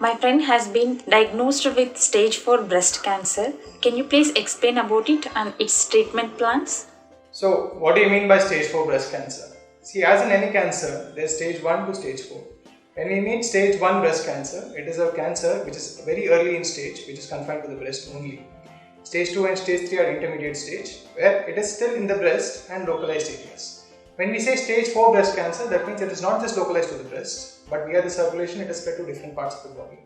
My friend has been diagnosed with stage 4 breast cancer. Can you please explain about it and its treatment plans? So, what do you mean by stage 4 breast cancer? See, as in any cancer, there's stage 1 to stage 4. When we mean stage 1 breast cancer, it is a cancer which is very early in stage, which is confined to the breast only. Stage 2 and stage 3 are intermediate stage, where it is still in the breast and localized areas. When we say stage 4 breast cancer, that means it is not just localized to the breast, but via the circulation it is spread to different parts of the body.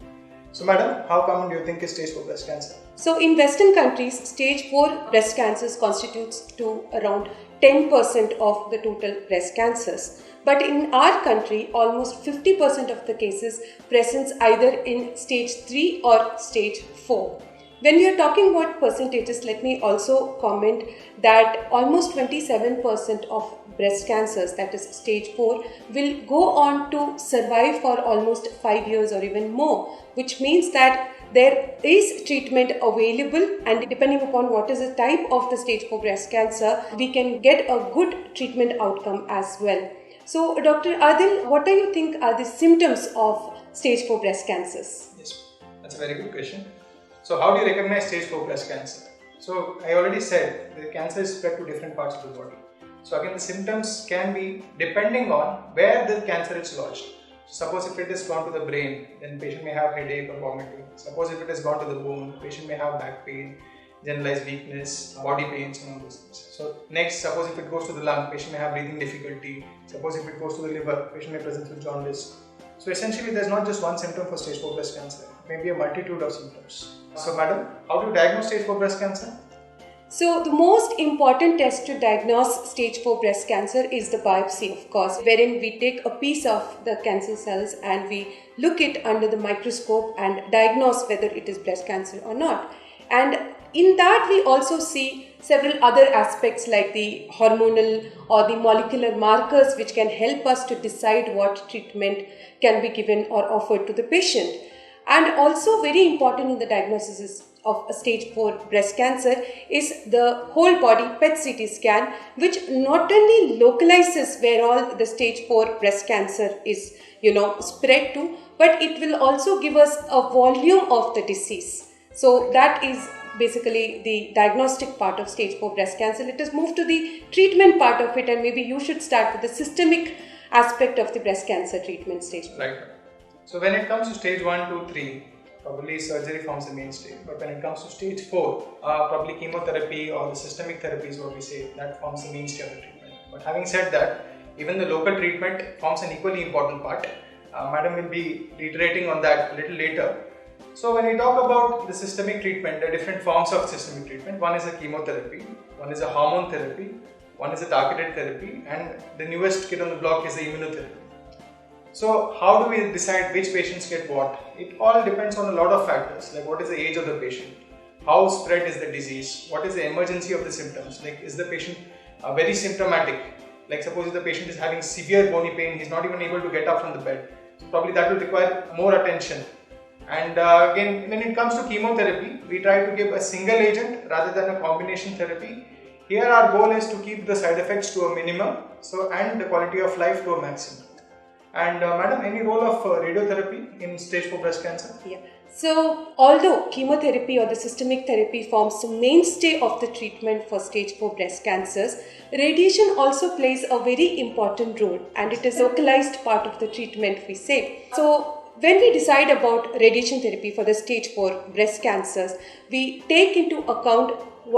So madam, how common do you think is stage 4 breast cancer? So in Western countries, stage 4 breast cancers constitutes to around 10% of the total breast cancers. But in our country, almost 50% of the cases presents either in stage 3 or stage 4. When we are talking about percentages, let me also comment that almost 27% of breast cancers, that is stage 4, will go on to survive for almost 5 years or even more, which means that there is treatment available, and depending upon what is the type of the stage 4 breast cancer, we can get a good treatment outcome as well. So Dr. Adil, what do you think are the symptoms of stage 4 breast cancers? Yes, that's a very good question. So how do you recognize stage 4 breast cancer? So I already said the cancer is spread to different parts of the body. So again, the symptoms can be depending on where the cancer is lodged. So suppose if it is gone to the brain, then patient may have headache or vomiting. Suppose if it has gone to the bone, patient may have back pain, generalized weakness, body pains and all those things. So next, suppose if it goes to the lung, patient may have breathing difficulty. Suppose if it goes to the liver, patient may present with jaundice. So essentially there is not just one symptom for stage 4 breast cancer, it may be a multitude of symptoms. So madam, how do you diagnose stage 4 breast cancer? So the most important test to diagnose stage 4 breast cancer is the biopsy, of course, wherein we take a piece of the cancer cells and we look it under the microscope and diagnose whether it is breast cancer or not. And in that we also see several other aspects like the hormonal or the molecular markers which can help us to decide what treatment can be given or offered to the patient. And also very important in the diagnosis of a stage 4 breast cancer is the whole body PET-CT scan, which not only localizes where all the stage 4 breast cancer is spread to, but it will also give us a volume of the disease. So that is basically the diagnostic part of stage 4 breast cancer. Let us move to the treatment part of it, and maybe you should start with the systemic aspect of the breast cancer treatment stage. Right. So when it comes to stage 1, 2, 3, probably surgery forms the mainstay. But when it comes to stage 4, probably chemotherapy or the systemic therapy is what we say, that forms the mainstay of the treatment. But having said that, even the local treatment forms an equally important part. Madam will be reiterating on that a little later. So when we talk about the systemic treatment, there are different forms of systemic treatment. One is a chemotherapy, one is a hormone therapy, one is a targeted therapy, and the newest kid on the block is the immunotherapy. So how do we decide which patients get what? It all depends on a lot of factors, like what is the age of the patient, how spread is the disease, what is the emergency of the symptoms, like is the patient very symptomatic, like suppose if the patient is having severe bony pain, he's not even able to get up from the bed, so probably that will require more attention. And again, when it comes to chemotherapy, we try to give a single agent rather than a combination therapy. Here our goal is to keep the side effects to a minimum, and the quality of life to a maximum. And madam, any role of radiotherapy in stage 4 breast cancer? Yeah. So although chemotherapy or the systemic therapy forms the mainstay of the treatment for stage 4 breast cancers, radiation also plays a very important role, and it is a localized part of the treatment, we say. So when we decide about radiation therapy for the stage 4 breast cancers, we take into account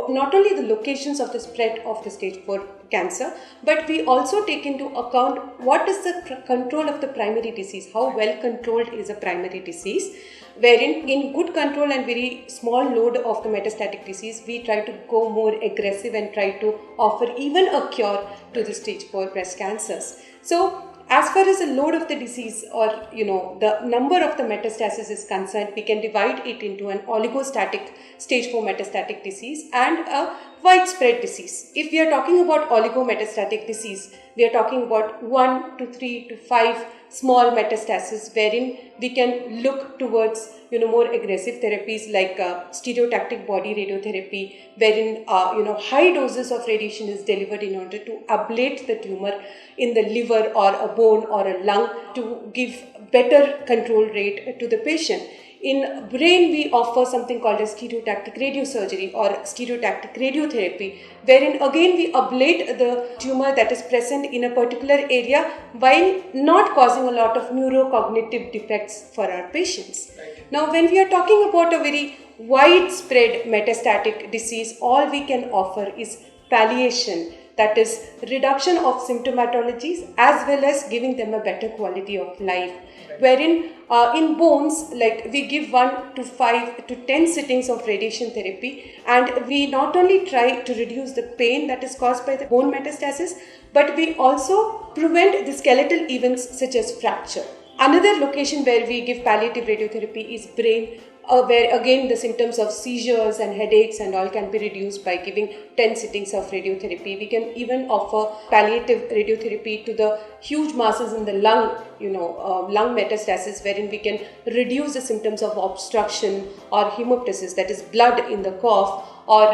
not only the locations of the spread of the stage 4 cancer, but we also take into account what is the control of the primary disease, how well controlled is a primary disease, wherein in good control and very small load of the metastatic disease, we try to go more aggressive and try to offer even a cure to the stage 4 breast cancers. So as far as the load of the disease or the number of the metastasis is concerned, we can divide it into an oligostatic stage 4 metastatic disease and a widespread disease. If we are talking about oligometastatic disease, we are talking about 1 to 3 to 5 small metastases wherein we can look towards more aggressive therapies like stereotactic body radiotherapy, wherein high doses of radiation is delivered in order to ablate the tumor in the liver or a bone or a lung to give better control rate to the patient. In brain, we offer something called as stereotactic radiosurgery or stereotactic radiotherapy, wherein again we ablate the tumor that is present in a particular area while not causing a lot of neurocognitive defects for our patients. Right. Now, when we are talking about a very widespread metastatic disease, all we can offer is palliation, that is reduction of symptomatologies as well as giving them a better quality of life. Wherein in bones, like we give 1 to 5 to 10 sittings of radiation therapy, and we not only try to reduce the pain that is caused by the bone metastasis, but we also prevent the skeletal events such as fracture. Another location where we give palliative radiotherapy is brain, where again the symptoms of seizures and headaches and all can be reduced by giving 10 sittings of radiotherapy. We can even offer palliative radiotherapy to the huge masses in the lung, lung metastasis, wherein we can reduce the symptoms of obstruction or hemoptysis, that is blood in the cough, or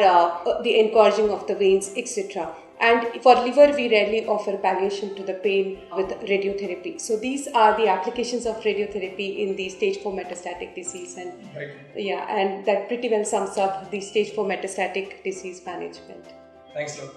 the engorging of the veins, etc. And for liver, we rarely offer palliation to the pain with radiotherapy. So these are the applications of radiotherapy in the stage 4 metastatic disease. And Right. yeah, and that pretty well sums up the stage 4 metastatic disease management. Thanks a lot.